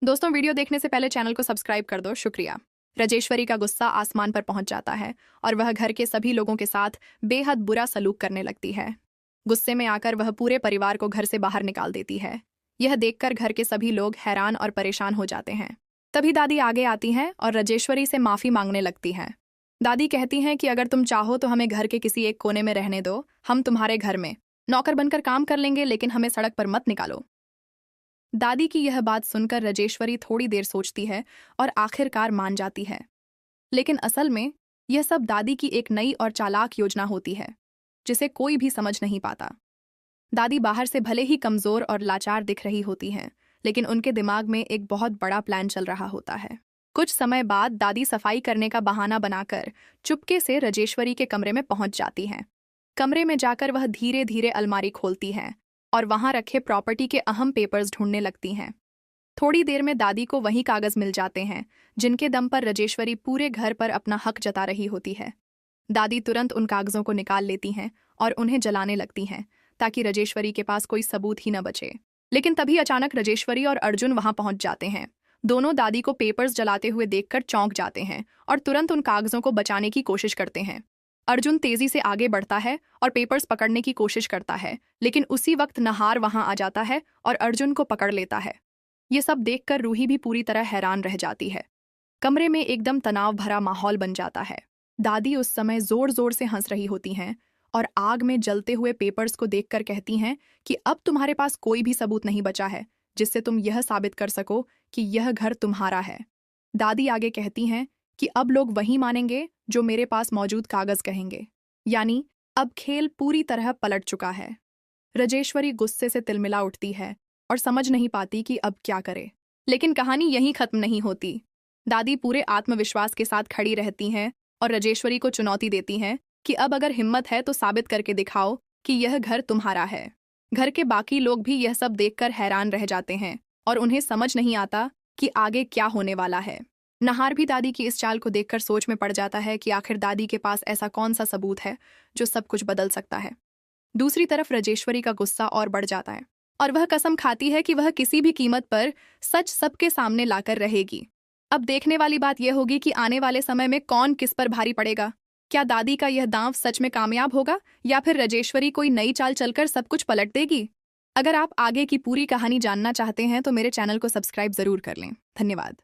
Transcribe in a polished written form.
दोस्तों, वीडियो देखने से पहले चैनल को सब्सक्राइब कर दो, शुक्रिया। राजेश्वरी का गुस्सा आसमान पर पहुंच जाता है और वह घर के सभी लोगों के साथ बेहद बुरा सलूक करने लगती है। गुस्से में आकर वह पूरे परिवार को घर से बाहर निकाल देती है। यह देखकर घर के सभी लोग हैरान और परेशान हो जाते हैं। तभी दादी आगे आती हैं और राजेश्वरी से माफी मांगने लगती हैं। दादी कहती हैं कि अगर तुम चाहो तो हमें घर के किसी एक कोने में रहने दो, हम तुम्हारे घर में नौकर बनकर काम कर लेंगे, लेकिन हमें सड़क पर मत निकालो। दादी की यह बात सुनकर राजेश्वरी थोड़ी देर सोचती है और आखिरकार मान जाती है। लेकिन असल में यह सब दादी की एक नई और चालाक योजना होती है, जिसे कोई भी समझ नहीं पाता। दादी बाहर से भले ही कमजोर और लाचार दिख रही होती हैं, लेकिन उनके दिमाग में एक बहुत बड़ा प्लान चल रहा होता है। कुछ समय बाद दादी सफाई करने का बहाना बनाकर चुपके से राजेश्वरी के कमरे में पहुंच जाती हैं। कमरे में जाकर वह धीरे धीरे अलमारी खोलती हैं और वहां रखे प्रॉपर्टी के अहम पेपर्स ढूंढने लगती हैं। थोड़ी देर में दादी को वही कागज मिल जाते हैं जिनके दम पर राजेश्वरी पूरे घर पर अपना हक जता रही होती है। दादी तुरंत उन कागजों को निकाल लेती हैं और उन्हें जलाने लगती हैं ताकि राजेश्वरी के पास कोई सबूत ही न बचे। लेकिन तभी अचानक राजेश्वरी और अर्जुन वहां पहुंच जाते हैं। दोनों दादी को पेपर्स जलाते हुए देखकर चौंक जाते हैं और तुरंत उन कागजों को बचाने की कोशिश करते हैं। अर्जुन तेजी से आगे बढ़ता है और पेपर्स पकड़ने की कोशिश करता है, लेकिन उसी वक्त नहार वहां आ जाता है और अर्जुन को पकड़ लेता है। ये सब देखकर रूही भी पूरी तरह हैरान रह जाती है। कमरे में एकदम तनाव भरा माहौल बन जाता है। दादी उस समय जोर जोर से हंस रही होती हैं और आग में जलते हुए पेपर्स को देखकर कहती हैं कि अब तुम्हारे पास कोई भी सबूत नहीं बचा है जिससे तुम यह साबित कर सको कि यह घर तुम्हारा है। दादी आगे कहती हैं कि अब लोग वही मानेंगे जो मेरे पास मौजूद कागज कहेंगे, यानी अब खेल पूरी तरह पलट चुका है। राजेश्वरी गुस्से से तिलमिला उठती है और समझ नहीं पाती कि अब क्या करे। लेकिन कहानी यहीं खत्म नहीं होती। दादी पूरे आत्मविश्वास के साथ खड़ी रहती हैं और राजेश्वरी को चुनौती देती हैं कि अब अगर हिम्मत है तो साबित करके दिखाओ कि यह घर तुम्हारा है। घर के बाकी लोग भी यह सब देखकर हैरान रह जाते हैं और उन्हें समझ नहीं आता कि आगे क्या होने वाला है। नहार भी दादी की इस चाल को देखकर सोच में पड़ जाता है कि आखिर दादी के पास ऐसा कौन सा सबूत है जो सब कुछ बदल सकता है। दूसरी तरफ राजेश्वरी का गुस्सा और बढ़ जाता है और वह कसम खाती है कि वह किसी भी कीमत पर सच सबके सामने लाकर रहेगी। अब देखने वाली बात यह होगी कि आने वाले समय में कौन किस पर भारी पड़ेगा। क्या दादी का यह दांव सच में कामयाब होगा या फिर राजेश्वरी कोई नई चाल चलकर सब कुछ पलट देगी? अगर आप आगे की पूरी कहानी जानना चाहते हैं तो मेरे चैनल को सब्सक्राइब जरूर कर लें। धन्यवाद।